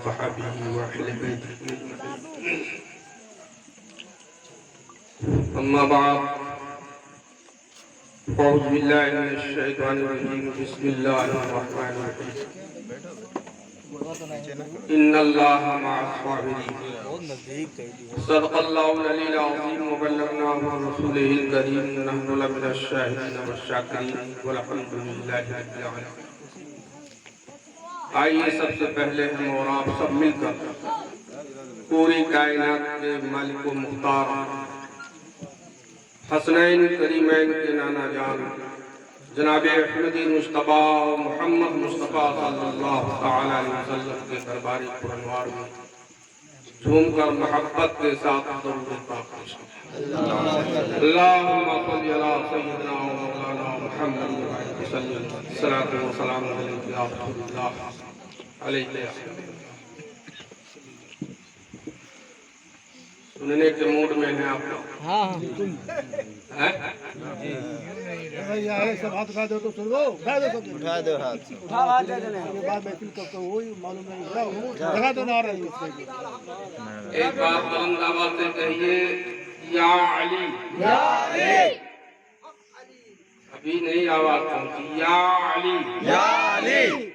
وصحبه وأهل بيته أجمعين. أما بعد، أعوذ بالله من الشيطان الرجيم. بسم الله الرحمن الرحيم. إن الله مع الصابرين. صدق الله العلي العظيم وبلغنا رسوله الكريم. نحن لمن الشاهدين والشاكرين والحمد لله رب العالمين. آئیے سب سے پہلے ہم اور آپ سب مل کر پوری کائنات کے مالک و مختار حسنین کریمین کے نانا جان جناب احمدی مصطفیٰ محمد مصطفیٰ صلی اللہ تعالی علیہ وسلم کے دربار پرانوار میں جھوم کر محبت کے ساتھ درود پاک پیش کریں. اللہم صلی علی سیدنا و مولانا محمد وسلم. صلاۃ و سلام علیک یا رسول اللہ علیہ. سننے کے موڈ میں ہیں آپ لوگ؟ سب ہاتھ اٹھا دو تو سن لو. اٹھا دو سب. اٹھا دو ہاتھ. اٹھا ہاتھ دے دینا. یہ بات میں فیل کرتا ہوں وہی معلوم نہیں. جگہ تو نہ آ رہی ہے. ایک بات بلند آواز سے کہیے یا علی. یا علی. ابھی نہیں آواز پہنچی. یا علی. یا علی.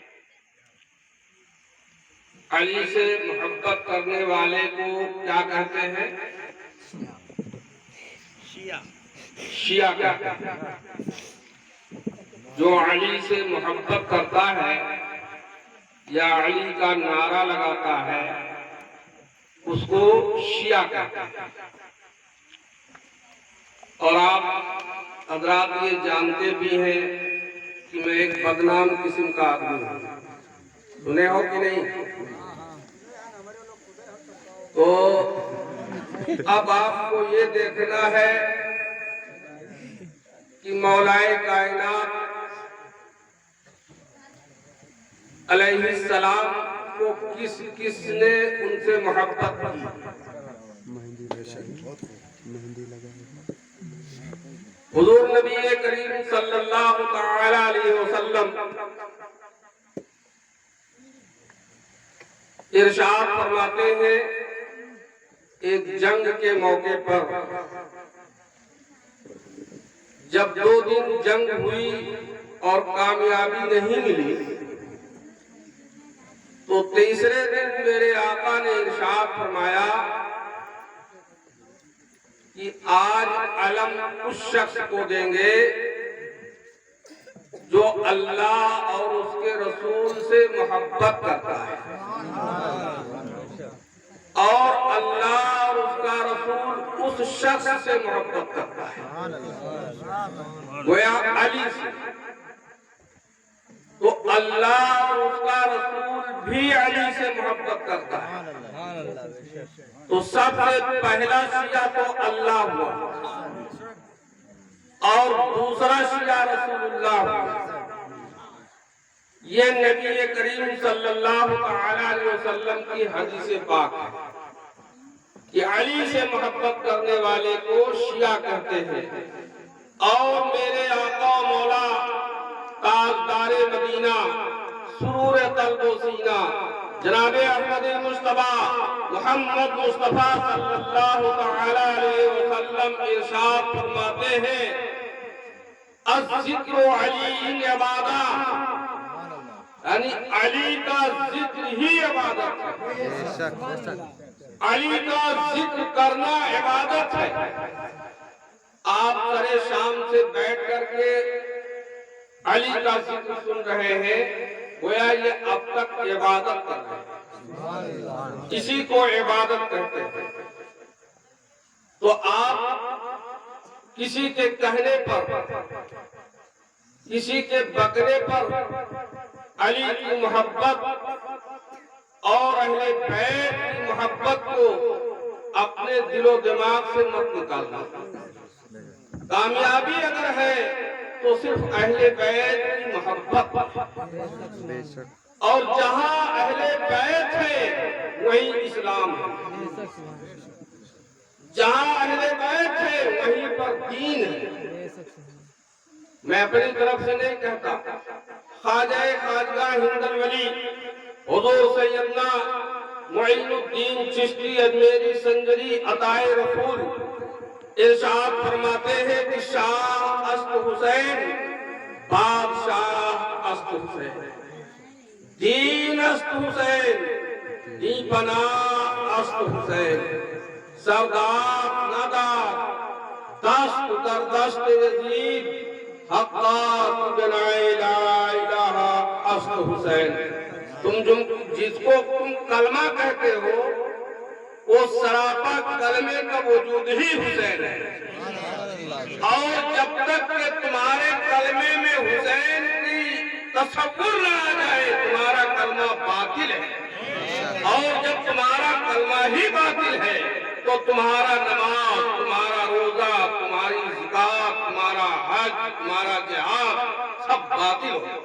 علی سے محبت کرنے والے کو کیا کہتے ہیں؟ شیعہ کہتے ہیں. جو علی سے محبت کرتا ہے یا علی کا نعرہ لگاتا ہے اس کو شیعہ کہتے ہیں. اور آپ حضرات یہ جانتے بھی ہیں کہ میں ایک بدنام قسم کا آدمی ہوں. سنے ہو کہ نہیں؟ تو اب آپ کو یہ دیکھنا ہے کہ مولا کائنات علیہ السلام کو کس کس نے ان سے محبت کی. حضور نبی کریم صلی اللہ تعالی علیہ وسلم ارشاد فرماتے ہیں ایک جنگ کے موقع پر جب 2 دن جنگ ہوئی اور کامیابی نہیں ملی تو تیسرے دن میرے آقا نے ارشاد فرمایا کہ آج علم اس شخص کو دیں گے جو اللہ اور اس کے رسول سے محبت کرتا ہے اور اللہ اور اس کا رسول اس شخص سے محبت کرتا ہے. گویا علی سے تو اللہ اور اس کا رسول بھی علی سے محبت کرتا ہے. تو سب سے پہلا شیعہ تو اللہ ہوا اور دوسرا شیعہ رسول اللہ ہوا. یہ نبی کریم صلی اللہ علیہ وسلم کی حدیث پاک ہے کہ علی سے محبت کرنے والے کو شیعہ کہتے ہیں. اور میرے آقا مولا تاجدار مدینہ سرور قلب و سینہ جناب احمد مصطفیٰ محمد مصطفیٰ صلی اللہ تعالی علیہ وسلم ارشاد فرماتے ہیں الذکر علی عبادہ، یعنی علی کا ذکر ہی عبادت ہے. علی کا ذکر کرنا عبادت ہے. آپ سرے شام سے بیٹھ کر کے علی کا ذکر سن رہے ہیں گویا یہ اب تک عبادت کر رہے ہیں. اسی کو عبادت کہتے ہیں. تو آپ کسی کے کہنے پر کسی کے بکنے پر علی کی محبت اور اہل بیت کی محبت کو اپنے دل و دماغ سے مت نکالنا. کامیابی اگر ہے تو صرف اہل بیت کی محبت. اور جہاں اہل بیت ہے وہیں اسلام ہے. جہاں اہل بیت ہے وہیں پر دین ہے. میں اپنی طرف سے نہیں کہتا. خواجہ خواجگاہ ہند الولی حضور سیدنا معین الدین چشتی اجمیری سنجری عطائے رسول ارشاد فرماتے ہیں کہ شاہ است حسین بادشاہ است حسین دین است حسین دین پناہ است حسین سردار نادار دست در دست یزید حقات بنائے لا الہ است حسین جس کو تم کلمہ کہتے ہو وہ سراپا کلمے کا وجود ہی حسین ہے اور جب تک کہ تمہارے کلمے میں حسین کی تصور نہ آ جائے تمہارا کلمہ باطل ہے اور جب تمہارا کلمہ ہی باطل ہے تو تمہارا نماز تمہارا روزہ تمہاری زکات تمہارا حج تمہارا جہاد سب باطل ہو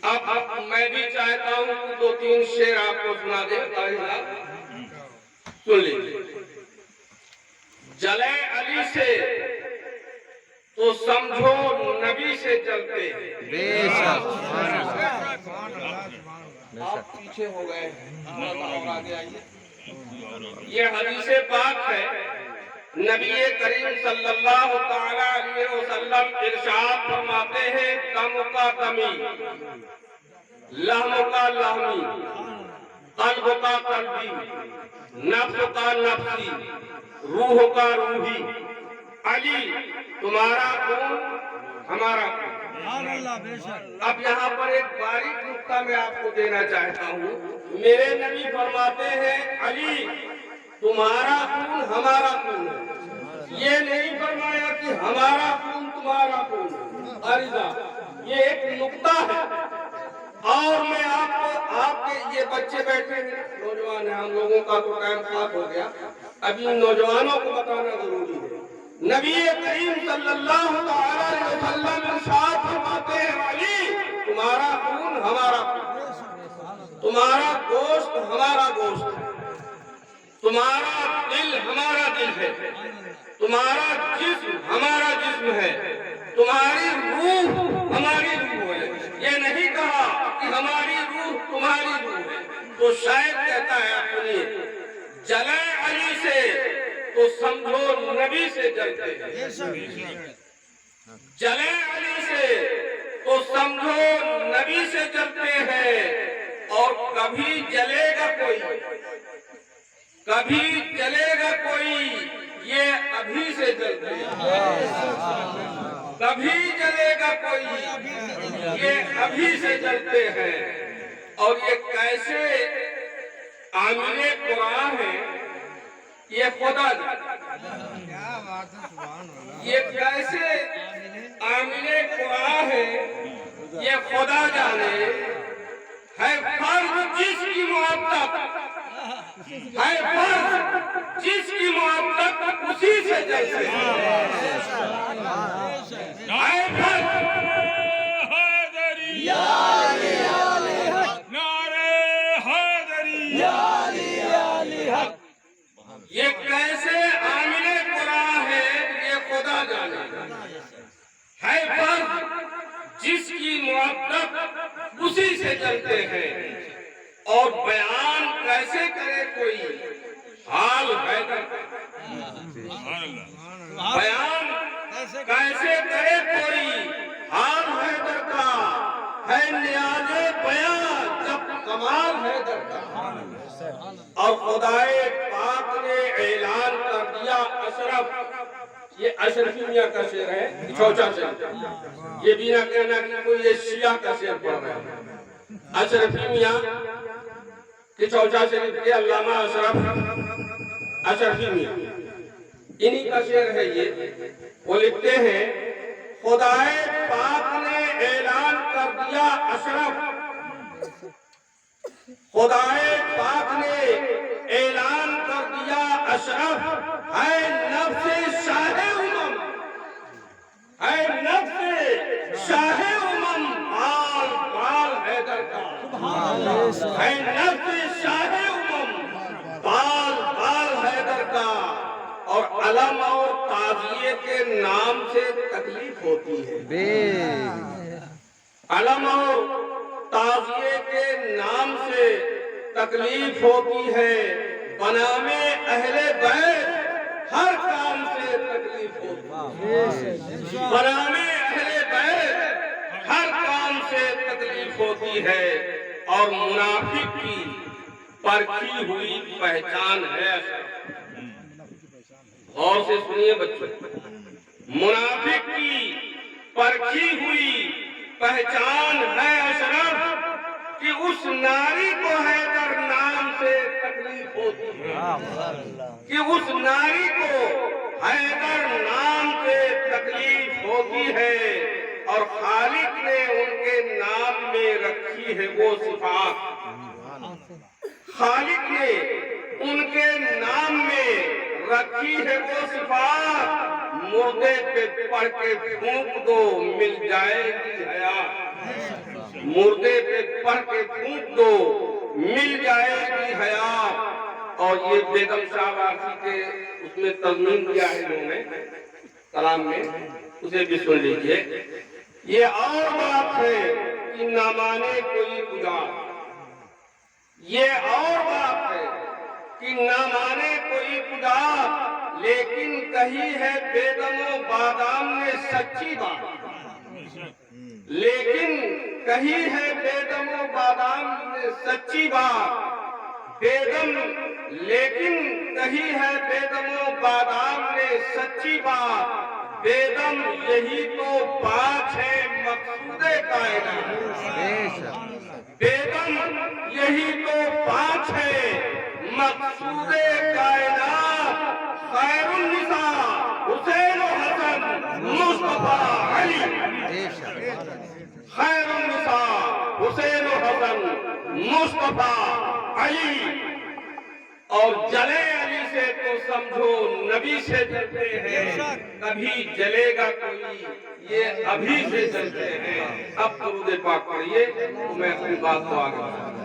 اب میں بھی چاہتا ہوں کہ دو تین شعر آپ کو سنا دے سن لیجیے جلے علی سے تو سمجھو نبی سے چلتے بے شک آپ پیچھے ہو گئے اور آگے آئیے یہ حدیث پاک ہے نبی کریم صلی اللہ تعالی علیہ وسلم ارشاد فرماتے ہیں دم کا دمی لحم کا لحمی قلب کا قلبی نفس کا نفسی روح کا روحی علی تمہارا خون ہمارا خون اب یہاں پر ایک باریک نقطہ میں آپ کو دینا چاہتا ہوں میرے نبی فرماتے ہیں علی تمہارا خون ہمارا خون ہے یہ نہیں فرمایا کہ ہمارا خون تمہارا خون عریضہ یہ ایک نقطہ ہے اور میں آپ کے یہ بچے بیٹھے ہیں نوجوان ہیں ہم لوگوں کا تو ٹائم خاص ہو گیا ابھی نوجوانوں کو بتانا ضروری ہے نبی کریم صلی اللہ علیہ وسلم ارشاد فرماتے ہیں علی تمہارا خون ہمارا خون تمہارا گوشت ہمارا گوشت ہے تمہارا دل ہمارا دل ہے تمہارا جسم ہمارا جسم ہے تمہاری روح ہماری روح ہے یہ نہیں کہا کہ ہماری روح تمہاری روح ہے تو شاید کہتا ہے اپنی جلے علی سے تو سمجھو نبی سے جلتے ہیں جلے علی سے تو سمجھو نبی سے جلتے ہیں اور کبھی جلے گا کوئی کبھی جلے گا کوئی یہ ابھی سے جلتے ہیں کبھی جلے گا کوئی یہ ابھی سے جلتے ہیں اور یہ کیسے عامل قرآن ہے یہ خدا یہ کیسے عامل قرآن ہے یہ خدا جانے ہے فرض جس کی محبت ہے فرض جس کی محبت اسی سے جلتے ہیں ہے فرض یہ کیسے عامل قرآن ہے یہ خدا جانے ہے فرض جس کی محبت اسی سے جلتے ہیں اور بیان کیسے کرے کوئی حال حیدر بیان کیسے کرے کوئی حال حیدر کا ہے نیاز بیان جب کمال حیدر کا اور خدائے پاک نے اعلان کر دیا اشرف یہ اشرفی میاں کا شعر ہے چوچا شعر یہ بھی نہ کہنا کہ کوئی یہ شیعہ کا شعر پڑھ رہا ہے اشرفی میاں کہ چوچا شریف کے علامہ اشرفی میاں انہی کا شعر ہے یہ وہ لکھتے ہیں خدائے پاک نے اعلان کر دیا اشرف خدائے پاک نے اعلان کر دیا اشرف ہے نفس شاہ امم ہے نفس شاہ امم آل بال حیدر کا ہے نفس شاہ امم بال بال حیدر کا اور علم اور تعزیے کے نام سے تکلیف ہوتی ہے علم اور تعزیے کے نام سے تکلیف ہوتی ہے، بنام اہل بیت ہر کام سے تکلیف ہوتی ہے، بنام اہل بیت ہر کام سے تکلیف ہوتی ہے، اور منافق کی پرکھی ہوئی پہچان ہے۔ غور سے سنیے بچوں، منافق کی پرکھی ہوئی پہچان ہے اشرف کہ اس ناری کو حیدر نام سے تکلیف ہوتی ہے، کہ اس ناری کو حیدر نام سے تکلیف ہوتی ہے، اور خالق نے ان کے نام میں رکھی ہے وہ صفات، خالق نے ان کے نام میں رکھی ہے وہ صفات، مردے پہ پڑھ کے پھونک دو مل جائے گی حیات، مردے پہ پڑھ کے پھونک دو مل جائے گی حیات۔ اور یہ بیگم شاہ وارسی کے اس میں تضمین کیا ہے انہوں نے کلام میں، اسے بھی سن لیجئے۔ یہ اور بات ہے کہ نہ مانے کوئی خدا، یہ اور بات ہے کہ نہ مانے کوئی خدا، لیکن کہی ہے بیگم و بادام نے سچی بات، لیکن کہی ہے بیگم و بادام نے سچی بات، بیگم لیکن کہی ہے بیگم و بادام نے سچی بات، بیگم یہی تو بات ہے مقصود کائنات، بیگم یہی تو بات ہے مقصود کائنات، خیر النساء حسین و حسن مصطفیٰ علی، خیر النساء حسین و حسن مصطفیٰ علی۔ اور جلے علی سے تو سمجھو نبی سے جلتے ہیں، کبھی جلے گا کوئی یہ ابھی سے جلتے ہیں۔ اب درود پاک پڑھیے تو میں اپنی بات کو آگے بڑھاؤں۔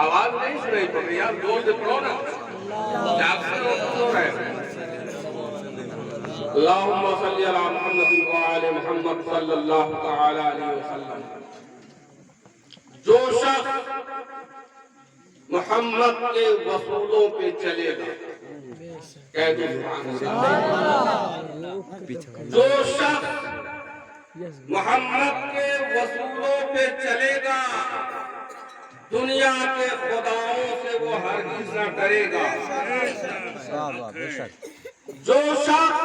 آواز نہیں سنائی پڑ رہی، آپ زور سے پڑھو نا، جاگتے ہو تو سو رہے ہیں۔ اللہم صلی علی محمد وعلی محمد صلی اللہ تعالی علیہ وسلم۔ جو شخص محمد کے وصولوں پہ چلے گا، کہہ دو سبحان اللہ، جو شخص محمد کے وصولوں پہ چلے گا، دنیا کے خداؤں سے وہ ہرگز نہ ڈرے گا۔ جو شخص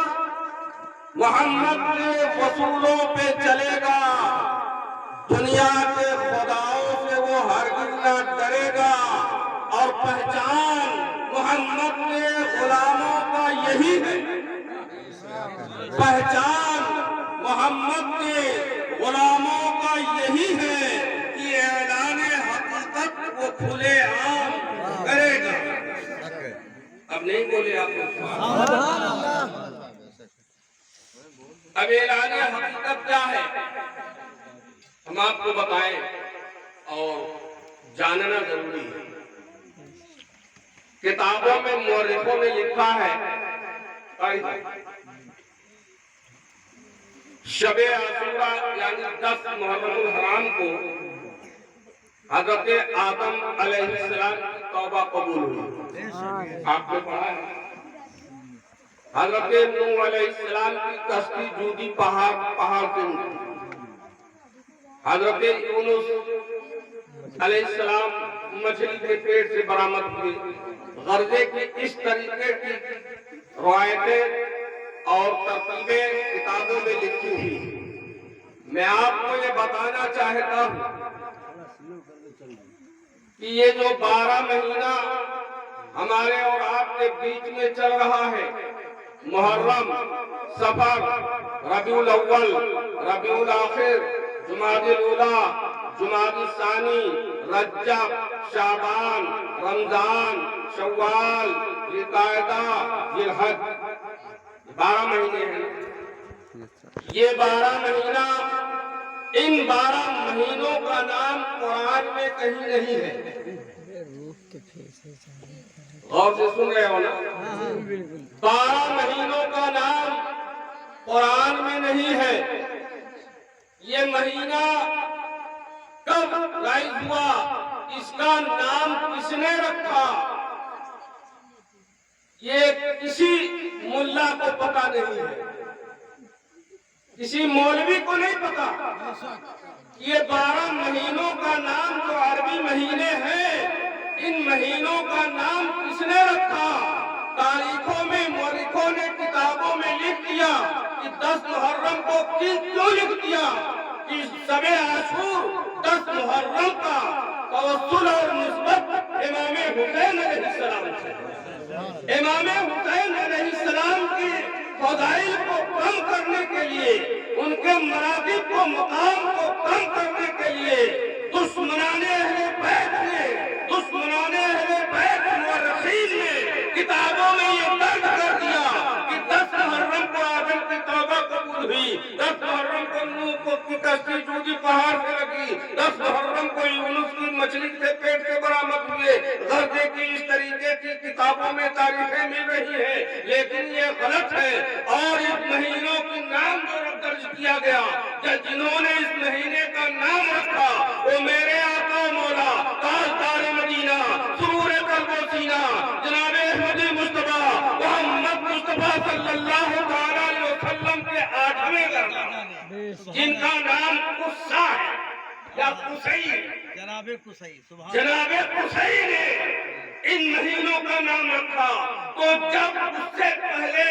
محمد کے وصولوں پہ چلے گا، دنیا کے خداؤں سے وہ ہرگز نہ ڈرے گا، اور پہچان محمد کے غلاموں کا یہی ہے، پہچان محمد کے غلاموں کا یہی ہے کہ اعلان حقیقت وہ کھلے عام کرے گا۔ اب نہیں بولے آپ اب اعلان حقیقت کیا ہے ہم آپ کو بتائیں اور جاننا ضروری ہے۔ کتابوں میں مورخوں نے لکھا ہے شب عاشورہ یعنی 10 محرم الحرام کو حضرت آدم علیہ السلام کی توبہ قبول ہوئی، آپ نے پڑھا ہے۔ حضرت نوح علیہ السلام کی کشتی جودی پہاڑ سے اٹھی، حضرت یونس علیہ السلام مچھلی کے پیٹ سے برآمد ہوئے۔ غرضے کی اس طریقے کی روایتیں اور ترتیبیں کتابوں میں لکھی ہوئی۔ میں آپ کو یہ بتانا چاہتا ہوں کہ یہ جو 12 مہینہ ہمارے اور آپ کے بیچ میں چل رہا ہے، محرم، صفر، ربیع الاول، ربیع الاخر، جمادی الاولیٰ، جمادی الثانی، رجب، شعبان، رمضان، شوال، ذوالقعدہ، ذوالحج، 12 مہینے ہیں۔ یہ 12 مہینہ، ان 12 مہینوں کا نام قرآن میں کہیں نہیں ہے۔ غور سے سن رہے ہو نا؟ 12 مہینوں کا نام قرآن میں نہیں ہے۔ یہ مہینہ کب رائج ہوا، اس کا نام کس نے رکھا، یہ کسی ملا کو پتا نہیں ہے، کسی مولوی کو نہیں پتا۔ یہ 12 مہینوں کا نام جو عربی مہینے ہیں، ان مہینوں کا نام کس نے رکھا؟ تاریخوں میں مورخوں نے کتابوں میں لکھ دیا کہ 10 محرم کو کیوں لکھ دیا کہ شب عاشور 10 محرم کا توسل اور نسبت امام حسین علیہ السلام سے، امام حسین علیہ السلام کی فضائل کو کم کرنے کے لیے، ان کے مراتب کو مقام کو کم کرنے کے لیے دشمنان اہل بیت نے، دشمنان اہل بیت مورخین نے کتابوں میں یہ درج کر دیا کہ 10 محرم کو آدم کی توبہ قبول ہوئی، 10 محرم کو نوح کی کشتی ٹوٹی پہاڑ سے لگی، 10 محرم کو یونس کی مچھلی سے پیٹ سے برآمد ہوئے، غزے کی اس طریقے کی کتابوں میں تاریخیں مل رہی ہیں، لیکن یہ غلط ہے۔ اور اس مہینوں کے نام جو درج کیا گیا، جنہوں نے اس مہینے کا نام رکھا وہ میرے آقا مولا تاجدار مدینہ سرور قلب و سینہ جناب احمد مصطفیٰ محمد مصطفیٰ صلی اللہ علیہ وسلم کے 8ویں گھر، جن کا نام قصہ ہے یا قصی، جناب قصی، جناب قصی نے ان مہینوں کا نام رکھا۔ تو جب اس سے پہلے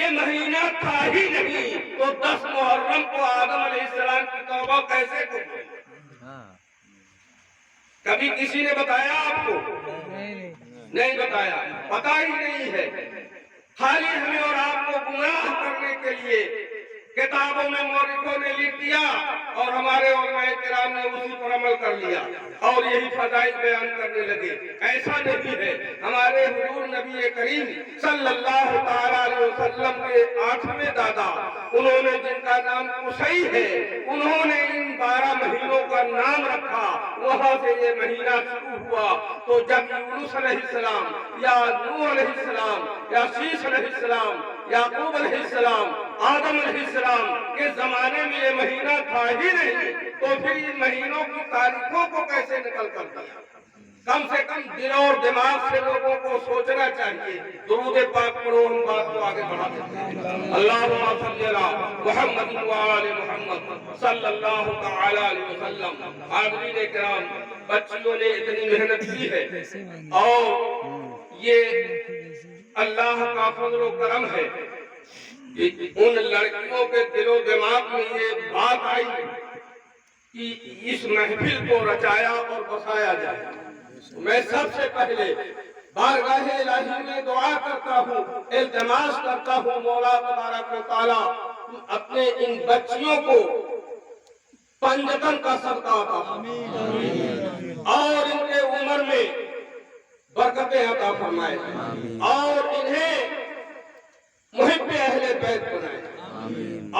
یہ مہینہ تھا ہی نہیں تو 10 محرم کو آدم علیہ السلام کی توبہ کیسے قبول؟ کبھی کسی نے بتایا آپ کو؟ نہیں بتایا، پتا ہی نہیں ہے۔ خالی ہمیں اور آپ کو گمراہ کرنے کے لیے کتابوں میں مورخوں نے لکھ دیا اور ہمارے علماء کرام نے اسی پر عمل کر لیا اور یہی فضائل بیان کرنے لگے۔ ایسا نہیں ہے۔ ہمارے حضور نبی کریم صلی اللہ تعالی علیہ وسلم کے 8ویں دادا، انہوں نے جن کا نام قصی ہے، انہوں نے ان 12 مہینوں کا نام رکھا۔ وہاں سے یہ مہینہ شروع ہوا۔ تو جب یونس علیہ السلام یا نوح علیہ السلام یا شیش علیہ السلام، یعقوب علیہ السلام، آدم علیہ السلام کے زمانے میں یہ مہینہ تھا ہی نہیں تو پھر ان مہینوں کی تاریخوں کو کیسے نقل کر دیا؟ کم سے کم دل اور دماغ سے لوگوں کو سوچنا چاہیے۔ درود پاک پڑھو، ہم بات کو آگے بڑھا دیتے ہیں۔ اللہم صلی علی محمد وآل محمد صلی اللہ تعالی علیہ وسلم۔ حاضرین کرام، بچیوں نے اتنی محنت کی ہے اور یہ اللہ کا فضل و کرم ہے کہ ان لڑکیوں کے دل و دماغ میں یہ بات آئی کہ اس محفل کو رچایا اور بسایا جائے۔ میں سب سے پہلے بارگاہ الہی میں دعا کرتا ہوں، التماس کرتا ہوں مولا تبارک و تعالی اپنے ان بچیوں کو پنجتن کا صدقہ عطا فرمائے اور ان کے عمر میں برکتیں عطا فرمائے اور انہیں محب اہل بیت بنائے۔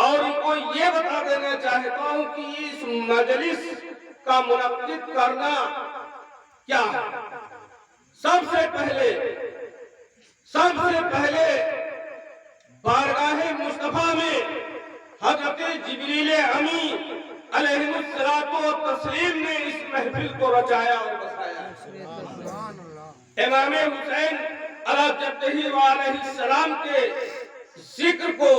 اور ان کو یہ بتا دینا چاہتا ہوں کہ اس مجلس کا منعقد کرنا کیا ہے۔ سب سے پہلے بارگاہ مصطفیٰ میں حضرت جبریل امی علیہ السلام نے اس محفل کو رچایا اور بسایا۔ امام حسین علیہ جدہ علیہ السلام کے ذکر کو،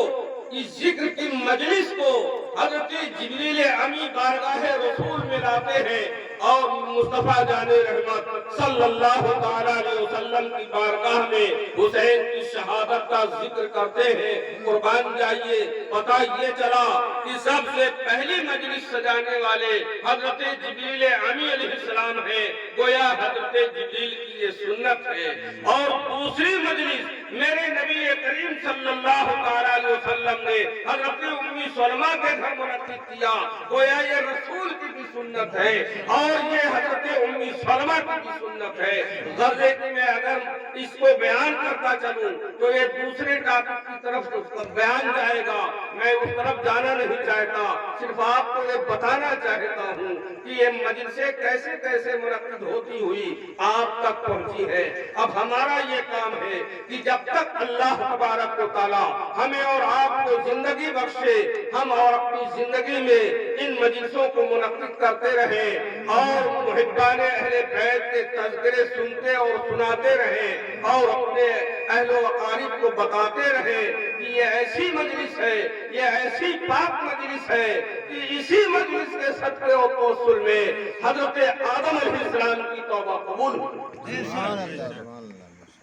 اس ذکر کی مجلس کو حضرت جبریل امی بارگاہ رسول میں لاتے ہیں اور مصطفیٰ جان رحمت صلی اللہ تعالی علیہ وسلم کی بارگاہ میں حسین کی شہادت کا ذکر کرتے ہیں۔ قربان جائیے، پتہ یہ چلا کہ سب سے پہلی مجلس سجانے والے حضرت جبریل امی علیہ السلام ہیں، گویا حضرت جبریل کی یہ سنت ہے۔ اور دوسری مجلس میرے نبی کریم صلی اللہ تعالی علیہ وسلم نے حضرت ام سلمہ کے گھر منعقد کیا، گویا یہ رسول کی بھی سنت ہے اور یہ حضرت ام سلمہ کی بھی سنت ہے۔ غرضے کہ میں اگر اس کو بیان کرتا چلوں تو یہ دوسرے ٹاپک کی طرف بیان جائے گا، میں اس طرف جانا نہیں چاہتا، صرف آپ کو یہ بتانا چاہتا ہوں کہ یہ مجلسیں کیسے کیسے منعقد ہوتی ہوئی آپ تک پہنچی ہے۔ اب ہمارا یہ کام ہے کہ جب جب تک اللہ تبارک و تعالیٰ ہمیں اور آپ کو زندگی بخشے، ہم اور اپنی زندگی میں ان مجلسوں کو منعقد کرتے رہیں اور محبان اہل بیت کے تذکرے سنتے اور سناتے رہیں اور اپنے اہل و اقارب کو بتاتے رہیں کہ یہ ایسی مجلس ہے، یہ ایسی پاک مجلس ہے کہ اسی مجلس کے صدقے و توسل میں حضرت آدم علیہ السلام کی توبہ قبول ہوئی۔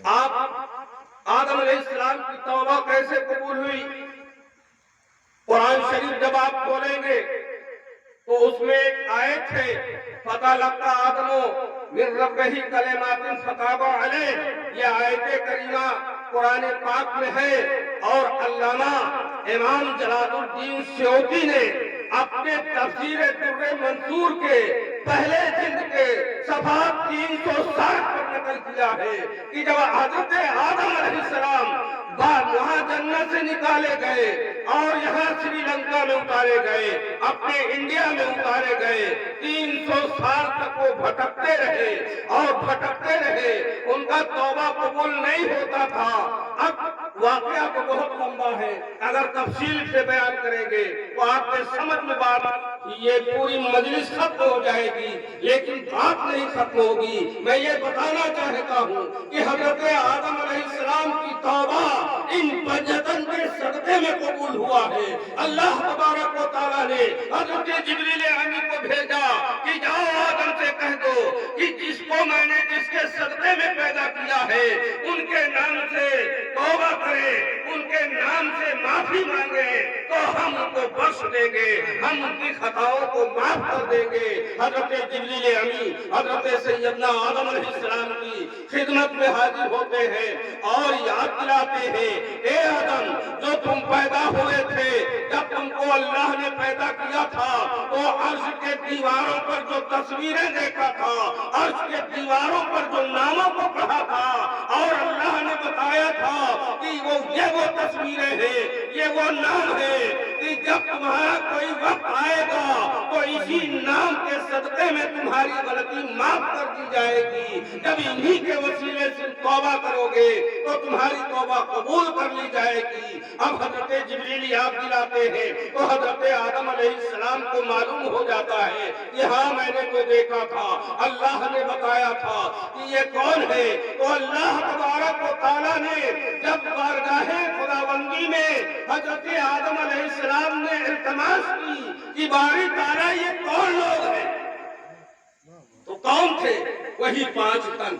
آپ آدم علیہ السلام کی توبہ کیسے قبول ہوئی؟ قرآن شریف جب آپ کھولیں گے تو اس میں ایک آیت ہے، فَتَلَقَّىٰ آدَمُ مِن رَّبِّهِ كَلِمَاتٍ فَتَابَ عَلَيْهِ۔ یہ آیت کریمہ قرآن پاک میں ہے اور علامہ امام جلال الدین سیوطی نے اپنے تفسیر در منصور کے پہلے جلد کے صفحہ 360 پر نقل کیا ہے کہ جب حضرت آدم علیہ السلام وہاں جنت سے نکالے گئے اور یہاں سری لنکا میں اتارے گئے، اپنے انڈیا میں اتارے گئے، 300 سال تک وہ بھٹکتے رہے اور بھٹکتے رہے، ان کا توبہ قبول نہیں ہوتا تھا۔ اب واقعہ تو بہت لمبا ہے، اگر تفصیل سے بیان کریں گے تو آپ کے سمجھ میں بات یہ پوری مجلس ختم ہو جائے گی، لیکن بات نہیں ختم ہوگی۔ میں یہ بتانا چاہتا ہوں کہ حضرت آدم علیہ السلام کی توبہ ان پنجتن کے صدقے میں قبول ہوا ہے۔ اللہ تبارک و تعالیٰ نے حضرت جبریل امین کو بھیجا کہ جاؤ آدم سے کہہ دو کہ جس کو میں نے جس کے صدقے میں پیدا کیا ہے ان کے نام سے توبہ کرے، ان کے نام سے معافی مانگے تو ہم ان کو بخش دیں گے، ہم ان کی خطاؤں کو معاف کر دیں گے۔ حضرت جبریل امین حضرت سیدنا آدم علیہ السلام کی خدمت میں حاضر ہوتے ہیں اور یاد دلاتے ہیں، اے آدم جو تم پیدا ہوئے تھے، جب تم کو اللہ نے پیدا کیا تھا تو عرش کے دیواروں پر جو تصویریں دیکھا تھا، عرش کے دیواروں پر جو ناموں کو پڑھا تھا اور اللہ نے بتایا تھا کہ یہ وہ تصویریں ہیں، یہ وہ نام ہے کہ جب تمہارا کوئی وقت آئے گا تو اسی نام کے صدقے میں تمہاری غلطی معاف کر دی جائے گی۔ جب انہی کے وسیلے سے توبہ کرو گے تو تمہاری توبہ قبول کر لی جائے گی۔ اب حضرت جبریل یاد دلاتے ہیں تو حضرت آدم علیہ السلام کو معلوم ہو جاتا ہے کہ ہاں میں نے تو دیکھا تھا، اللہ نے بتایا تھا کہ یہ کون ہے۔ تو اللہ تبارک و تعالیٰ نے جب بارگاہ خداوندی میں حضرت آدم علیہ السلام نے التماس کی کہ باری تعالیٰ یہ کون لوگ ہیں، تو کون تھے؟ وہی 5 تن،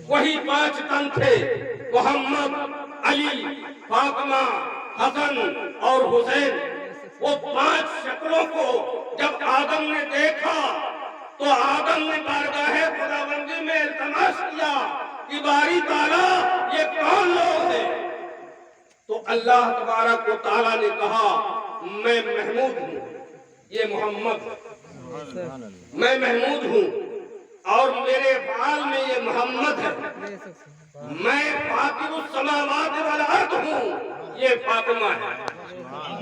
وہی 5 تن تھے، محمد، علی، فاطمہ، حسن اور حسین۔ وہ 5 شکلوں کو جب آدم نے دیکھا تو آدم نے بارگاہ خداوندی میں التماس کیا کہ باری تعالیٰ یہ کون لوگ ہیں؟ تو اللہ تبارک و تعالیٰ نے کہا میں محمود ہوں، یہ محمد، میں محمود ہوں اور میرے فعال میں یہ محمد ہے، میں فاطر السماوات والارض ہوں، یہ فاطمہ ہے،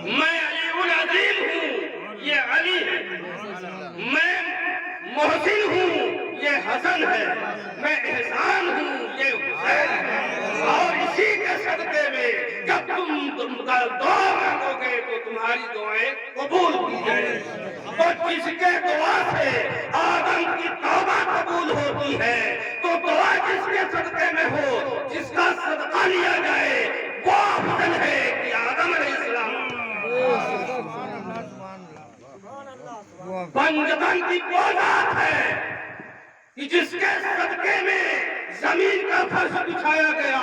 میں علی العظیم ہوں، یہ علی ہے، میں محسن ہوں، یہ حسن ہے، میں احسان ہوں، یہ حسین ہے۔ اور اسی کے صدقے میں جب تم دعا مانگو گے تو تمہاری دعائیں قبول کی جائیں گی۔ اور جس کے دعا سے آدم کی توبہ قبول ہوتی ہے تو دعا جس کے صدقے میں ہو، جس کا صدقہ لیا جائے وہ افضل ہے کہ آدم علیہ السلام۔ پنجتن کی وہ ذات ہے کہ جس کے صدقے میں زمین کا فرش بچھایا گیا،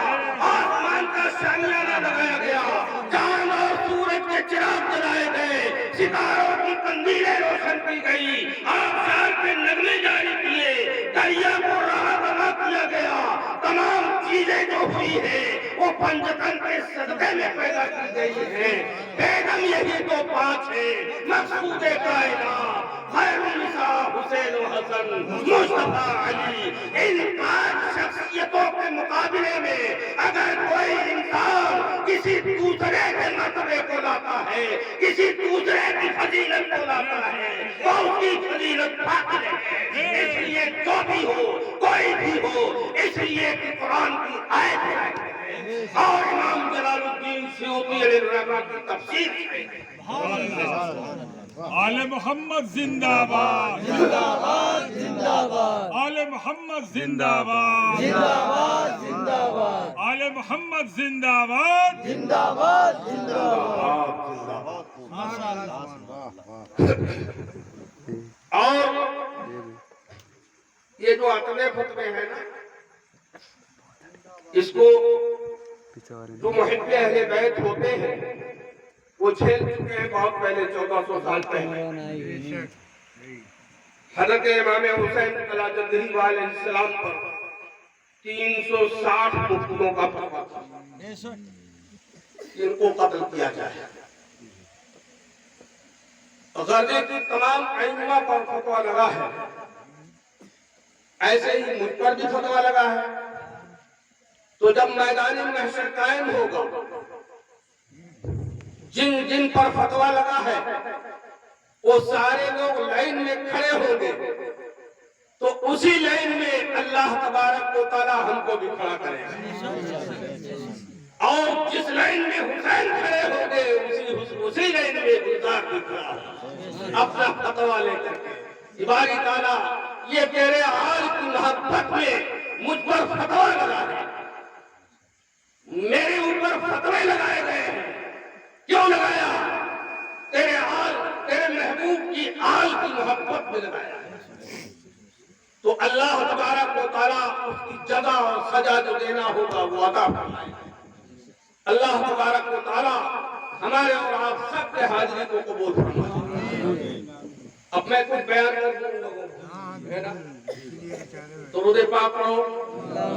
آسمان کا شامیانہ لگایا گیا، چاند اور سورج کے چراغ جلائے گئے، ستاروں کی قندیلیں روشن کی گئی، آبشار کے نغمے جاری کیے، دریا کو راہ روا کیا گیا۔ تمام چیزیں جو ہوئی ہیں وہ پنجتن کے صدقے میں پیدا کی گئی ہیں۔ بیگم یہی تو 5 ہیں، مقصود کائنات، خیر النساء حسین و حسن، مصطفیٰ علی۔ ان 5 شخصیتوں کے مقابلے میں اگر کوئی انسان کسی دوسرے کے مرتبے کو لاتا ہے، کسی دوسرے کی فضیلت کو لاتا ہے تو اس کی فضیلت باطل ہے۔ اس لیے جو بھی ہو، کوئی بھی ہو، اس لیے کہ قرآن کی آیت ہے اور امام جلال الدین سیوطی علیہ الرحمہ کی تفسیر ہے۔ آل محمد زندہ باد، زندہ باد زندہ باد آل محمد زندہ باد، زندہ باد زندہ باد آل محمد زندہ باد۔ زندہ باد زندہ باد اور یہ جو عتمے فتوے ہیں نا، اس کو جو محب اہل بیت ہوتے ہیں وہ جھیل چکے ہیں بہت پہلے، 1400 سال پہلے۔ حضرت امام حسین علیہ السلام پر 360 مفتوں کا فتویٰ تھا، ان کو قتل کیا جائے۔ غزے کی تمام ائمہ پر فتویٰ لگا ہے، ایسے ہی مجھ پر بھی فتویٰ لگا ہے۔ تو جب میدان محشر قائم ہوگا، جن جن پر فتویٰ لگا ہے وہ سارے لوگ لائن میں کھڑے ہوں گے، تو اسی لائن میں اللہ تبارک و تعالی ہم کو بھی کھڑا کرے گا، اور جس لائن میں حسین کھڑے ہوں گے اسی لائن میں گلزار بھی کھڑا ہوگا اپنا فتویٰ لے کر کے۔ باری تعالیٰ یہ تیرے آل کی محبت میں مجھ پر فتویٰ لگا ہے، میرے اوپر فتوے لگائے گئے ہیں، کیوں لگایا؟ تیرے آل، تیرے محبوب کی آل کی محبت میں لگایا ہے۔ تو اللہ تبارک و تعالیٰ اس کی جزا اور سزا جو دینا ہوگا وہ عطا فرمائے گا۔ اللہ تبارک و تعالیٰ ہمارے اور آپ سب کے حاضری کو قبول فرمائے۔ اب میں کچھ بیان کر دوں لوگوں کو، ہے نا؟ درود پاک پڑھو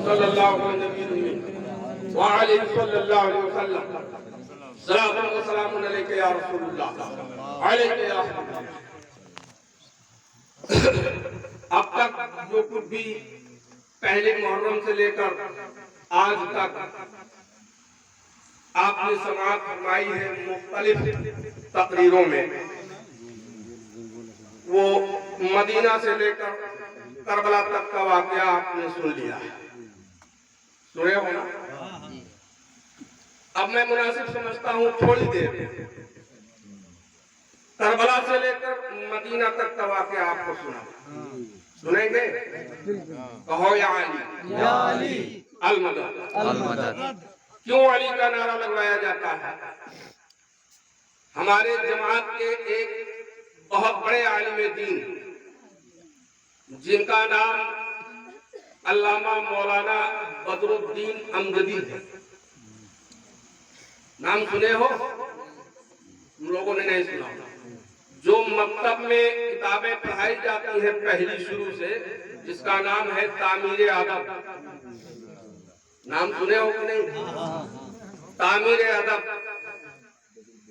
صلی اللہ علیہ وسلم وعلیہ صلی اللہ علیہ وسلم۔ سلام و سلام علیکہ یا رسول اللہ، علیکہ یا حبیب اللہ۔ اب تک جو کچھ بھی پہلے محرم سے لے کر آج تک آپ نے سماعت فرمائی ہے مختلف تقریروں میں، وہ مدینہ سے لے کر کربلا تک کا واقعہ آپ نے سن لیا ہے، سنے ہو نا؟ اب میں مناسب سمجھتا ہوں تھوڑی دیر کربلا سے لے کر مدینہ تک کا واقعہ آپ کو سنا، سنیں گے؟ کہو یا علی، یا علی المدد۔ المدد۔ کیوں علی کا نعرہ لگوایا جاتا ہے؟ ہمارے جماعت کے ایک بہت بڑے عالم دین جن کا نام علامہ مولانا بدر الدین امجدی ہے، نام سنے ہو؟ ہم لوگوں نے نہیں سنا۔ جو مکتب میں کتابیں پڑھائی جاتی ہیں پہلی شروع سے، جس کا نام ہے تعمیر ادب، نام سنے ہو کہ نہیں؟ تعمیر ادب،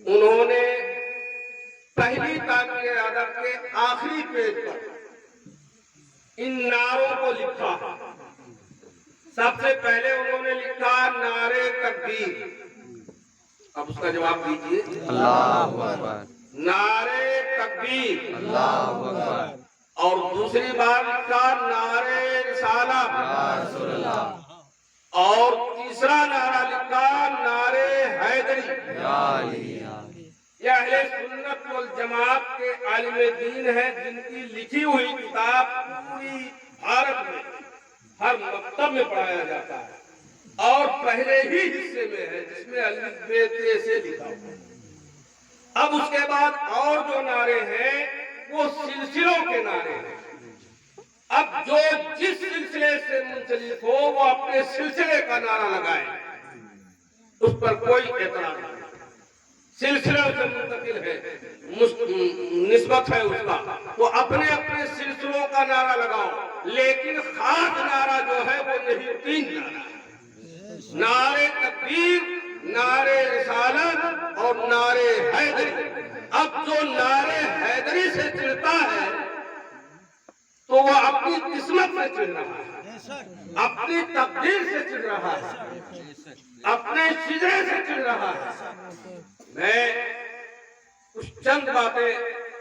انہوں نے پہلی تعمیر ادب کے آخری پیج پر ان نعروں کو لکھا۔ سب سے پہلے انہوں نے لکھا نعرے تکبیر، اب اس کا جواب دیجئے۔ اللہ اکبر، نعرے تکبیر، اللہ اکبر، اور دوسری بار لکھا نعرے رسالت، یا رسول اللہ، اور تیسرا نعرہ لکھا نعرے حیدری۔ یا علی، یہ اہل سنت والجماعت کے عالم دین ہیں جن کی لکھی ہوئی کتاب پوری بھارت میں ہر مکتب میں پڑھایا جاتا ہے، اور پہلے ہی حصے میں ہے جس میں الف ب ت سے لکھا ہوا ہے۔ اب اس کے بعد اور جو نعرے ہیں وہ سلسلوں کے نعرے ہیں۔ اب جو جس سلسلے سے منسلک ہو وہ اپنے سلسلے کا نعرہ لگائے، اس پر کوئی اعتراض نہیں، سلسلہ سے منتقل ہے، نسبت ہے اس کا، تو اپنے اپنے سلسلوں کا نعرہ لگاؤ، لیکن خاص نعرہ جو ہے وہ یہی تین نعرہ ہے: نعرے تکبیر، نعرے رسالت اور نعرے حیدری۔ اب جو نعرے حیدری سے چڑھتا ہے تو وہ اپنی قسمت سے چڑھ رہا ہے، اپنی تقدیر سے چڑھ رہا ہے، اپنے شجرے سے چڑھ رہا ہے۔ میں کچھ چند باتیں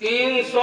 300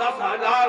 10,000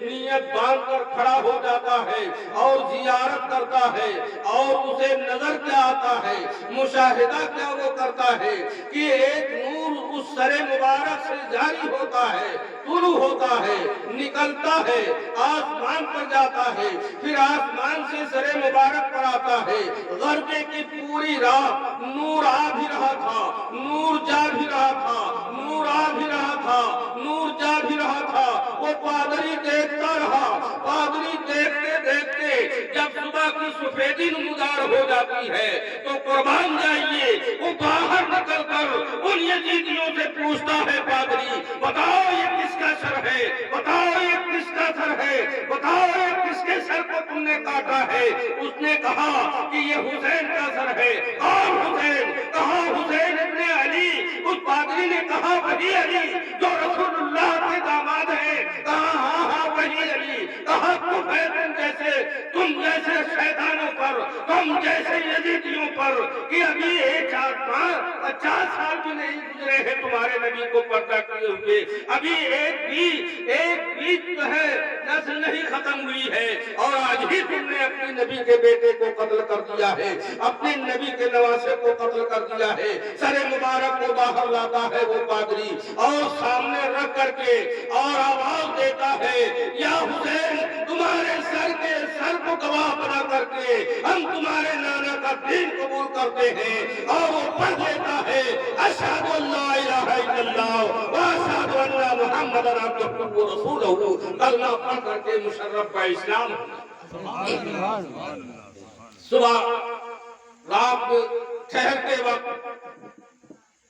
نیت باندھ کر کھڑا ہو جاتا ہے اور زیارت کرتا ہے اور اسے نظر کیا آتا ہے، مشاہدہ کیا وہ کرتا ہے کہ ایک نور اس سر مبارک سے جاری ہوتا ہے، طلوع ہوتا ہے، نکلتا ہے، آسمان پر جاتا ہے، پھر آسمان سے سر مبارک پر آتا ہے۔ غربے کی پوری رات نور آ بھی رہا تھا، نور جا بھی رہا تھا، نور آ بھی رہا تھا، نور جا بھی رہا تھا۔ وہ پادری دیکھتا رہا، پادری دیکھتے دیکھتے جب صبح کی سفیدی نمودار ہو جاتی ہے تو قربان جائیے وہ باہر نکل کر ان یزیدیوں سے پوچھتا ہے، پادری بتاؤ یہ کس کا سر ہے، بتاؤ یہ کس کا سر ہے، بتاؤ یہ کس کے سر کو تم نے کاٹا ہے؟ اس نے کہا کہ یہ حسین کا سر ہے۔ کون حسین؟ کہا حسین ابن علی۔ اس پادری نے کہا وہی علی جو رسول اللہ کے داماد ہے۔ کہا ہاں ہاں وہی علی۔ کہا تم جیسے شیطانوں پر، تم جیسے یزیدیوں پر کہ ابھی 50 سال بھی نہیں گزرے ہیں تمہارے نبی کو پردہ کیے ہوئے، ابھی ایک بھی جو ہے نسل نہیں ختم ہوئی ہے، اور آج ہی تم نے اپنے نبی کے بیٹے کو قتل کر دیا ہے، اپنے نبی کے نواسے کو قتل کر دیا ہے۔ سر مبارک کو باہر لاتا ہے وہ پادری اور سامنے رکھ کر کے اور آواز دیتا ہے، یا حسین تمہارے سر کو گواہ بنا کر کے ہم تمہارے نانا کا دین قبول کرتے ہیں۔ اور وہ پڑھ لیتا ہے، اشہد ان لا الہ الا اللہ واشہد ان محمدًا عبدہ ورسولہ، کلمہ پڑھ کر کے مشرف کا اسلام۔ صبح رات میں ٹھہرتے وقت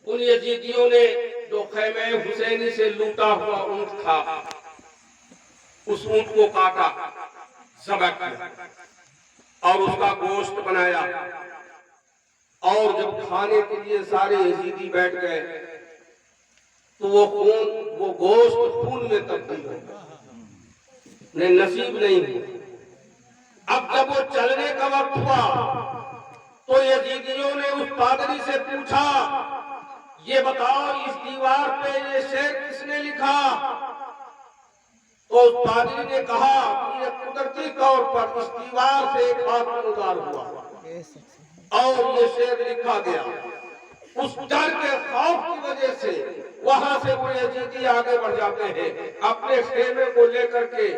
ان یزیدیوں نے جو خیمہ حسینی سے لوٹا ہوا اونٹ تھا، اس اونٹ کو کاٹا، ذبح کیا اور اس کا گوشت بنایا، اور جب کھانے کے لیے سارے یزیدی بیٹھ گئے تو وہ گوشت خون میں تبدیل ہو گیا، انہیں نصیب نہیں ہوا۔ اب جب وہ چلنے کا وقت ہوا تو یزیدیوں نے اس پادری سے پوچھا، یہ بتاؤ اس دیوار پہ یہ شعر کس نے لکھا؟ تو اس پادری نے کہا کہ یہ قدرتی طور پر اس دیوار سے ایک ہاتھ گزار ہوا اور یہ شعر لکھا گیا۔ اس ڈر کے خوف کی وجہ سے وہاں سے وہ یزیدی آگے بڑھ جاتے ہیں، اپنے خیمے کو لے کر کے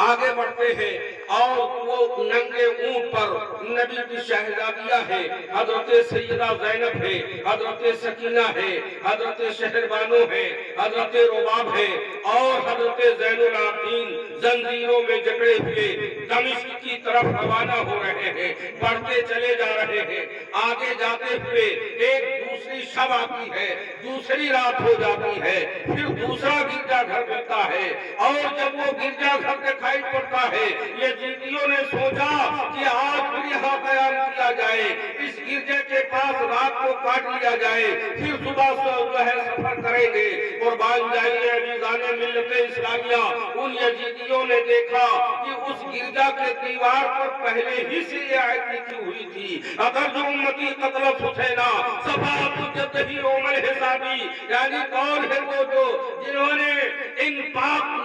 آگے بڑھتے ہیں، اور وہ ننگے اونٹ پر نبی کی شہزادیاں ہیں، حضرت سیدہ زینب ہے، حضرت سکینہ ہے، حضرت شہربانو ہے، حضرت رباب ہے، اور حضرت زین العابدین زنجیروں میں جکڑے ہوئے دمشق کی طرف روانہ ہو رہے ہیں، بڑھتے چلے جا رہے ہیں۔ آگے جاتے ہوئے ایک دوسری شب آتی ہے، دوسری رات ہو جاتی ہے، پھر دوسرا گرجا گھر ملتا ہے، اور جب وہ گرجا گھر دکھائی پڑتا ہے یزیدیوں نے سوچا کہ آج پھر یہاں قیام کیا جائے، اس گرجے کے پاس رات کو کاٹ لیا جائے، پھر صبح سے جو ہے سفر کریں گے۔ قربان جائیے عزیزان ملت اسلامیہ، ان یزیدیوں نے دیکھا کہ اس گرجا کے دیوار پر پہلے ہی سے یہ آیت لکھی ہوئی تھی، اگر جو امتی قتلت حسینہ صفات جدہی یوم الحسابی، یعنی کون ہے وہ جو جنہوں نے ان پاک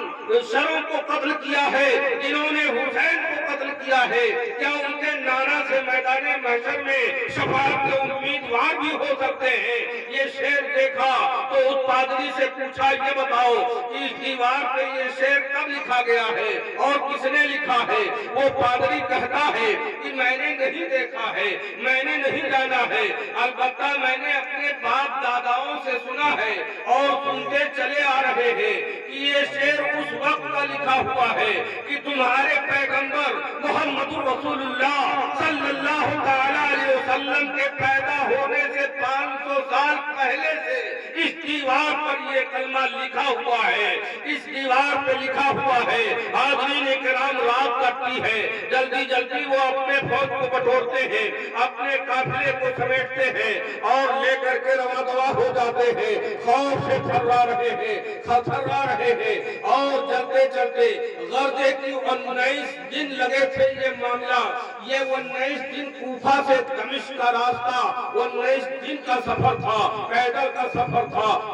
سروں کو قتل کیا ہے، جنہوں نے حسین کو قتل کیا ہے، کیا ان کے نانا سے میدان محشر میں شفاعت کے امیدوار بھی ہو سکتے ہیں؟ یہ شعر دیکھا تو اس پادری سے پوچھا، یہ بتاؤ کہ اس دیوار پہ یہ شعر کب لکھا گیا ہے اور کس نے لکھا ہے؟ وہ پادری کہتا ہے کہ میں نے نہیں دیکھا ہے، میں نے نہیں جانا ہے، البتہ میں نے اپنے باپ داداؤں سے سنا ہے اور سنتے چلے آ رہے ہیں کہ یہ شعر اس وقت کا لکھا ہوا ہے کہ تمہارے پیغمبر محمد رسول اللہ صلی اللہ تعالی علیہ وسلم کے پیدا ہونے سے 500 سال پہلے سے اس دیوار پر یہ کلمہ لکھا ہوا ہے، اس دیوار پہ لکھا ہوا ہے۔ حاضرین کرام، رات کٹتی ہے، جلدی جلدی وہ اپنے فوج کو بٹورتے ہیں، اپنے قافلے کو سمیٹتے ہیں اور لے کر کے رواں دوا ہو جاتے ہیں، خوف سے تھرا رہے ہیں، تھرا رہے ہیں، اور چلتے چلتے غرضے کی 19 دن لگے تھے یہ معاملہ، یہ 19 دن کوفہ سے دمشق کا راستہ 19 دن کا سفر تھا، پیدل کا سفر تھا،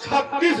36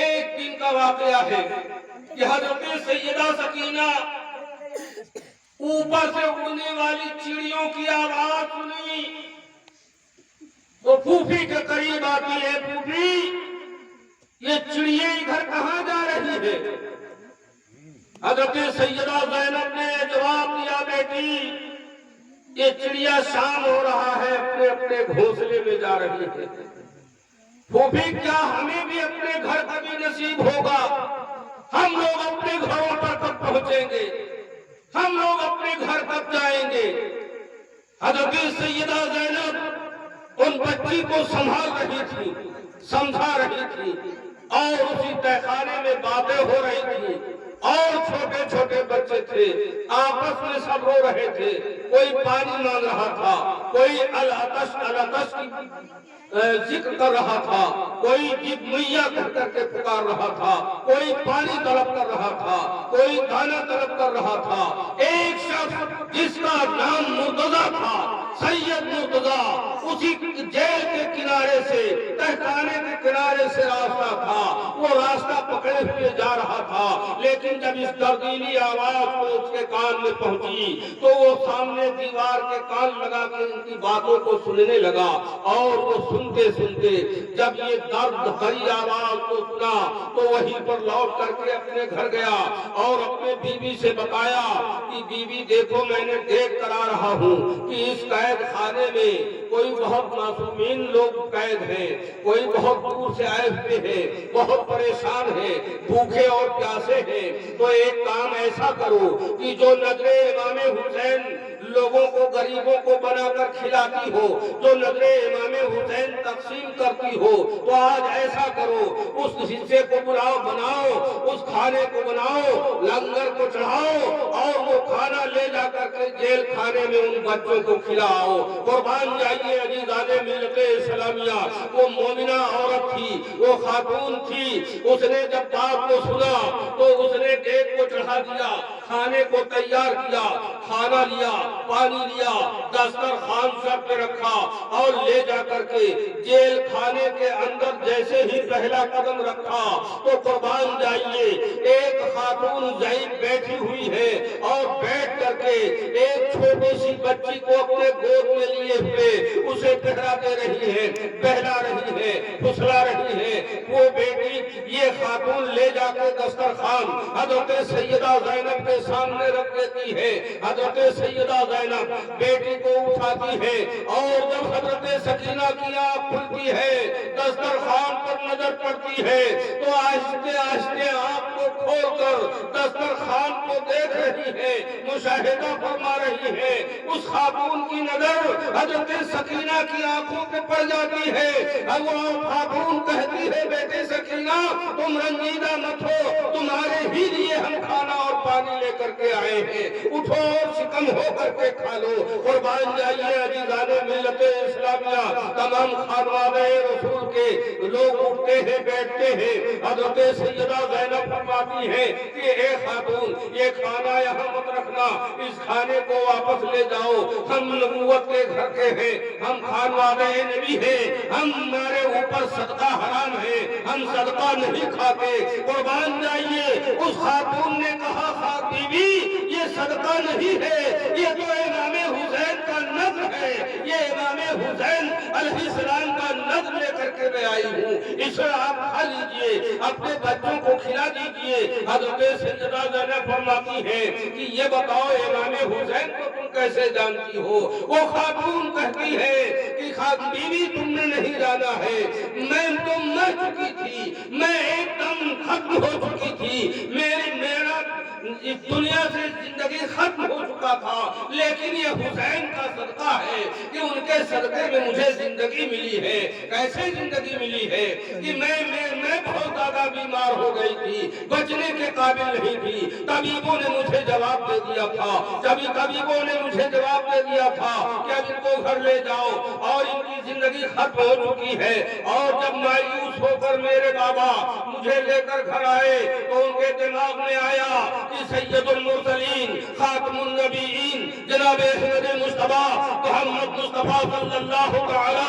ایک دن کا واقعہ ہے کہ حضرت سیدہ سکینہ اوپر سے اڑنے والی چڑیوں کی آواز سنی، وہ پھوپھی کے قریب آتی ہے، پھوپھی یہ چڑیے ادھر کہاں جا رہی ہے؟ حضرت سیدہ زینب نے جواب دیا، بیٹی یہ چڑیا شام ہو رہا ہے، اپنے اپنے گھونسلے میں جا رہی ہے۔ پھوپھی کیا ہمیں بھی اپنے گھر کبھی نصیب ہوگا؟ ہم لوگ اپنے گھروں پر کب پہنچیں گے؟ ہم لوگ اپنے گھر کب جائیں گے؟ حضرت سیدہ زینب ان بچی کو سنبھال رہی تھی، سمجھا رہی تھی، اور اسی تہخانے میں باتیں ہو رہی تھی، اور چھوٹے چھوٹے بچے تھے، آپس میں سب رو رہے تھے، کوئی پانی مانگ رہا تھا، کوئی العطش العطش کی ذکر کر رہا تھا، کوئی جب میاں کہہ کر کے پکار رہا تھا، کوئی پانی طلب کر رہا تھا، کوئی دانا طلب کر رہا تھا۔ ایک شخص جس کا نام مرتضیٰ تھا، سید مرتضیٰ، اسی جیل کے کنارے سے، تہخانے کے کنارے سے راستہ تھا، وہ راستہ پکڑے ہوئے جا رہا تھا، لیکن جب اس دردیلی آواز کو اس کے کان میں پہنچی تو وہ سامنے دیوار کے کان لگا کے ان کی باتوں کو سننے لگا، اور وہ سنتے سنتے جب یہ درد بھری آواز کو سنا تو وہیں پر لوٹ کر کے اپنے گھر گیا اور اپنے بیوی سے بتایا کہ بیوی دیکھو میں نے دیکھ کر آ رہا ہوں کہ اس قید خانے میں کوئی بہت معصومین لوگ قید ہیں، کوئی بہت دور سے آئے ہوئے ہیں، بہت پریشان ہیں، بھوکے اور پیاسے ہیں، تو ایک کام ایسا کرو کہ جو نظر امام حسین لوگوں کو غریبوں کو بنا کر کھلاتی ہو، جو نظر امام حسین تقسیم کرتی ہو، تو آج ایسا کرو اس حصے کو بناؤ، اس کھانے کو بناؤ، لنگر کو چڑھاؤ اور وہ کھانا لے جا کر کے جیل کھانے میں ان بچوں کو کھلاؤ۔ قربان جائیے عزیزان ملت اسلامیہ، وہ مومنہ عورت تھی، وہ خاتون تھی، اس نے جب بات کو سنا تو اس نے دیگ کو چڑھا دیا، کھانے کو تیار کیا، کھانا لیا، پانی لیا، دسترخوان سر پہ رکھا اور لے جا کر کے جیل خانے کے اندر جیسے ہی پہلا قدم رکھا تو قربان جائیے ایک خاتون ضعیف بیٹھی ہوئی ہے اور بیٹھ کر کے ایک چھوٹی سی بچی کو اپنے گود میں لیے ہوئے اسے پہلا دے رہی ہے، بہلا رہی ہے، پھسلا رہی ہے۔ وہ بیٹی یہ خاتون لے جا کے دسترخوان حضرت سیدہ زینب کے سامنے رکھ دیتی ہے۔ حضرت سیدہ زینب بیٹی کو اٹھاتی ہے اور جب حضرت سکینہ کی آنکھ کھلتی ہے، دسترخوان پر نظر پڑتی ہے تو آہستہ آہستہ آنکھ کو کھول کر دسترخوان کو دیکھ رہی ہے، مشاہدہ فرما رہی ہے۔ اس خاتون کی نظر حضرت سکینہ کی آنکھوں پہ پڑ جاتی ہے، وہ خاتون کہتی ہے بیٹے سکینہ تم رنجیدہ مت ہو، تمہارے ہی لیے ہم کھانا اور پانی لے کر کے آئے ہیں، اٹھو اور شکم ہو کر کے کھا لو۔ قربان جائیے عزیزان ملت اسلامیہ، تمام خانوادہ رسول کے لوگ اٹھتے ہیں، بیٹھتے ہیں۔ حضرت سیدہ زینب فرماتی ہے کہ اے خاتون یہ کھانا یہاں مت رکھنا، اس کھانے کو واپس لے جاؤ، ہم نبوت کے گھر کے ہیں، ہم خانوادہ نبی ہیں، ہمارے اوپر صدقہ حرام ہے، ہم صدقہ نہیں کھاتے۔ قربان جائیے اس خاتون نے کہا بیوی یہ صدقہ نہیں ہے، یہ تو امام حسین کا نذر ہے، یہ امام حسین علیہ السلام کا نذر لے کر کے میں آئی ہوں، اسے آپ کھا لیجئے، اپنے بچوں کو کھلا دیجئے۔ حضرت سیدہ زینب فرماتی ہے کہ یہ بتاؤ امام حسین کو تم کیسے جانتی ہو؟ وہ خاتون کہتی ہے کہ بیوی تم نے نہیں جانا ہے، میں تو مر چکی تھی، میں ایک دم ختم ہو چکی تھی، میرا اس دنیا سے زندگی ختم ہو چکا تھا، لیکن یہ حسین کا صدقہ ہے کہ ان کے صدقے میں مجھے زندگی ملی ہے۔ کیسے زندگی ملی ہے کہ میں بہت زیادہ بیمار ہو گئی تھی، بچنے کے قابل نہیں تھی، طبیبوں نے مجھے جواب دے دیا تھا، طبیبوں نے مجھے جواب دے دیا تھا کہ اب ان کو گھر لے جاؤ اور ان کی زندگی ختم ہو چکی ہے۔ اور جب مایوس ہو کر میرے بابا مجھے لے کر گھر آئے تو ان کے دماغ میں آیا کہ سید المرسلین خاتم النبیین جناب احمد مصطفیٰ محمد مصطفیٰ صلی اللہ تعالی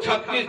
36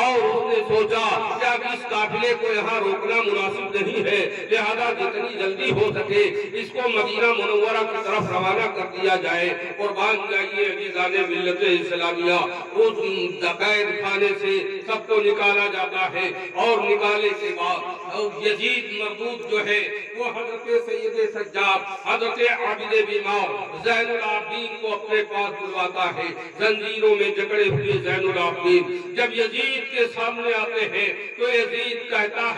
اور اس نے سوچا کہ اب اس قافلے کو یہاں روکنا مناسب نہیں ہے، لہذا جتنی جلدی ہو سکے اس کو مدینہ منورہ کی طرف روانہ کر دیا جائے۔ قربان جائیے عزیزان ملت اسلامیہ، اس قید خانے سے سب کو نکالا جاتا ہے اور نکالے کے بعد یزید مردود جو ہے وہ حضرت سید سجاد، حضرت عابد بیمار زین العابدین کو اپنے پاس بلواتا ہے۔ زنجیروں میں جکڑے ہوئے زین العابدین جب یزید کے سامنے آتے ہیں تو یزید کہتا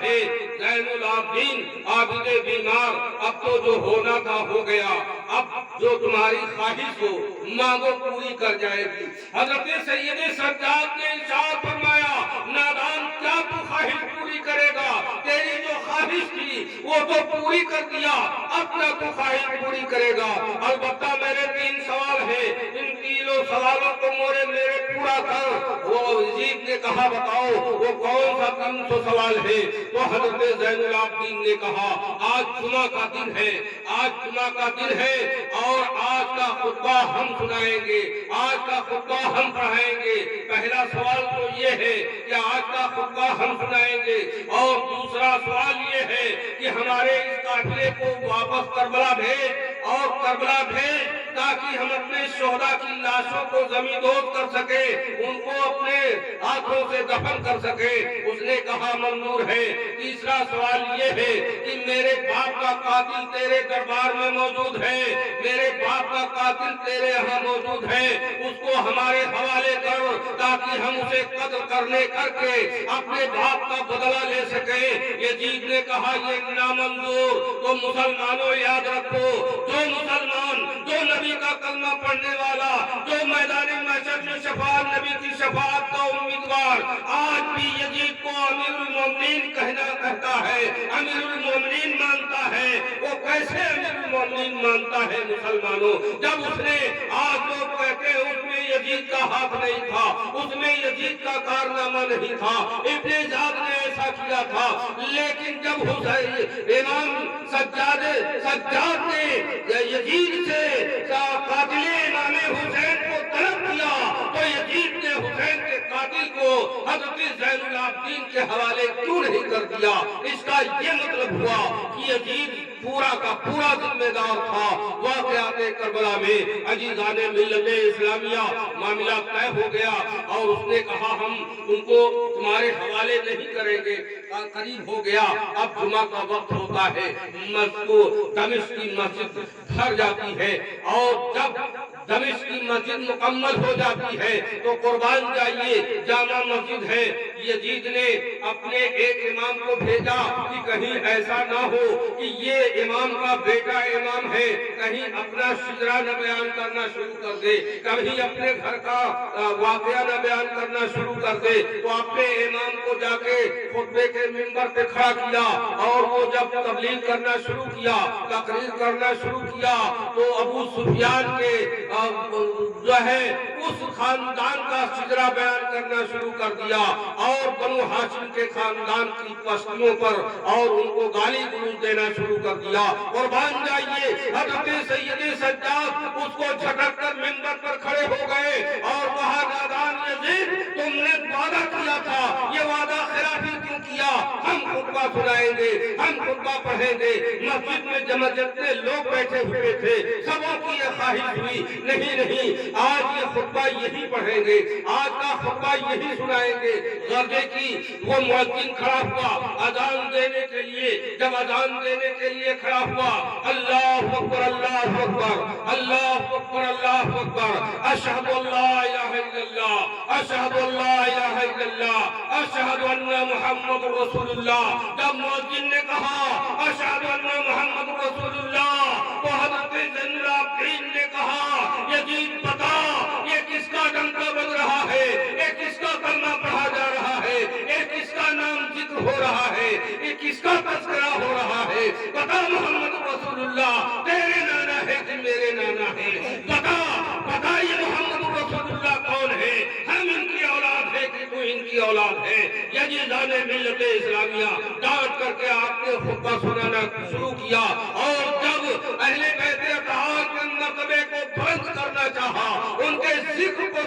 ہے زین العابدین عابد بیمار، اب تو جو ہونا تھا ہو گیا، اب جو تمہاری خواہش ہو مانگو پوری کر جائے گی۔ حضرت سید سجاد نے ارشاد فرمایا نادان کیا تو خواہش پوری کرے گا، تیری جو خواہش تھی وہ تو پوری کر دیا، اب کیا تو خواہش پوری کرے گا۔ البتہ میرے 3 سوال ہیں، ان تینوں سوالوں کو میرے پورا کر۔ وہ یزید نے کہا بتاؤ وہ کون سا 300 سوال ہے؟ تو حضرت زین العابدین نے کہا آج جمعہ کا دن ہے، آج جمعہ کا دن ہے اور آج کا خطبہ ہم سنائیں گے، آج کا خطبہ ہم پڑھائیں گے۔ پہلا سوال تو یہ ہے کہ آج کا خطبہ ہم سنائیں گے، اور دوسرا سوال یہ ہے کہ ہمارے اس قافلے کو واپس کربلا بھیج اور کربلا بھیج تاکہ ہم اپنے شہداء کی لاشوں کو زمیندوز کر سکے، ان کو اپنے ہاتھوں سے دفن کر سکے۔ اس نے کہا منظور ہے۔ تیسرا سوال یہ ہے کہ میرے باپ کا قاتل تیرے دربار میں موجود ہے، میرے باپ کا قاتل تیرے یہاں موجود ہے، اس کو ہمارے حوالے کر تاکہ ہم اسے قتل کرنے کر کے اپنے باپ کا بدلہ لے سکے۔ یزید نے کہا یہ نامنظور۔ تو مسلمانوں یاد رکھو، جو مسلمان جو نبی کا کلمہ پڑھنے والا، جو میدان محشر میں شفاعت نبی کی شفاعت کا امیدوار آج بھی یزید کو امیر المومنین کہتا ہے، امیر المومنین مانتا ہے، وہ کیسے امیر المومنین مانتا ہے مسلمانوں؟ جب اس نے آج لوگ کہتے ہیں اس میں یزید کا ہاتھ نہیں تھا، اس میں یزید کا کارنامہ نہیں تھا، ابن زیاد نے ایسا کیا تھا، لیکن جب امام سجاد نے یزید سے قاتل امام حسین کو طلب کیا تو یزید نے حسین کے قاتل کو حضرت زین العابدین کے حوالے کیوں نہیں کر دیا؟ اس کا یہ مطلب ہوا کہ یزید پورا کا پورا ذمہ دار تھا واقعات کربلا میں۔ عزیزان ملت اسلامیہ، معاملہ طے ہو گیا اور اس نے کہا ہم ان کو تمہارے حوالے نہیں کریں گے۔ قریب ہو گیا، اب جمعہ کا وقت ہوتا ہے، دمشق کی مسجد بھر جاتی ہے، اور جب دمشق کی مسجد مکمل ہو جاتی ہے تو قربان جائیے جامع مسجد ہے، یزید نے اپنے ایک امام کو بھیجا کہ کہیں ایسا نہ ہو کہ یہ امام کا بیٹا امام ہے، کہیں اپنا شجرا نہ بیان کرنا شروع کر دے، کبھی اپنے گھر کا واقعہ نہ بیان کرنا شروع کر دے۔ تو اپنے امام کو جا کے خطبے کے منبر پہ کھڑا کیا، اور وہ جب تبلیغ کرنا شروع کیا، تقریر کرنا شروع کیا، تو ابو سفیان کے جو ہے اس خاندان کا شجرا بیان کرنا شروع کر دیا، اور بنو ہاشم کے خاندان کی پشتیوں پر اور ان کو گالی گلوچ دینا شروع کر دیا۔ قربان جائیے حضرت سید سجاد اس کو جھٹک کر منبر پر کھڑے ہو گئے اور کہا نادان یزید تم نے وعدہ کیا تھا، یہ وعدہ خلافی کیوں کیا؟ ہم خطبہ سنائیں گے، ہم خطبہ پڑھیں گے۔ مسجد میں جتنے لوگ بیٹھے ہوئے تھے سبوں کی یہ خواہش ہوئی نہیں آج یہ خطبہ یہی پڑھیں گے، آج کا خطبہ یہی سنائیں گے۔ غرضے کی وہ مؤذن کھڑا ہوا اذان دینے کے لیے، جب اذان دینے کے لیے کھڑا ہوا اللہ اکبر اللہ اکبر اللہ اکبر اللہ اکبر اشہد ان لا الہ الا اللہ اشہد ان لا الہ الا اللہ اشہد ان محمد رسول اللہ۔ جب مؤذن نے کہا اشہد ان محمد رسول اللہ تو حضرت زین العابدین نے کہا یزید بتا یہ کس کا ڈنکا بج رہا ہے، یہ کس کا کلمہ پڑھا جا رہا ہے، یہ کس کا نام ذکر ہو رہا ہے، یہ کس کا تذکرہ ہو رہا ہے؟ بتا محمد رسول اللہ تیرے نانا ہے کہ میرے نانا ہے؟ بتا یہ محمد رسول اللہ کون ہے؟ ہم ان کی اولاد ہے کہ تو ان کی اولاد ہے؟ یزیدان ملت اسلامیہ ڈانٹ کر کے آپ نے خطبہ سنانا شروع کیا، اور جب اہل بیت اطہار کے مرتبے کو بلند کرنا چاہا، ان کے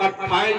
28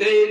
3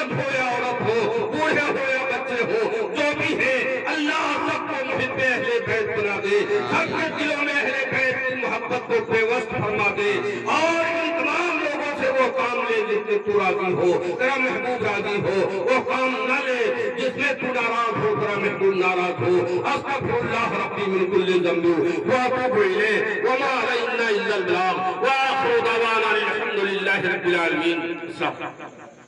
مرد ہو یا عورت ہو، بوڑھے ہو یا بچے ہو، جو بھی ہے اللہ سب کو محب اہل بیت بنا دے، سب کے دلوں میں اہل بیت کی محبت کو پیوست فرما دے، اور ان تمام لوگوں سے وہ کام لے جس میں تو راضی ہو، تیرا محبوب راضی ہو، وہ کام نہ لے جس میں تو ناراض ہو، تیرا محبوب ناراض ہو۔ استغفر اللہ ربی من کل ذنب واتوب الیہ وما علینا الا البلاغ وآخر دعوانا الحمد للہ رب العالمین۔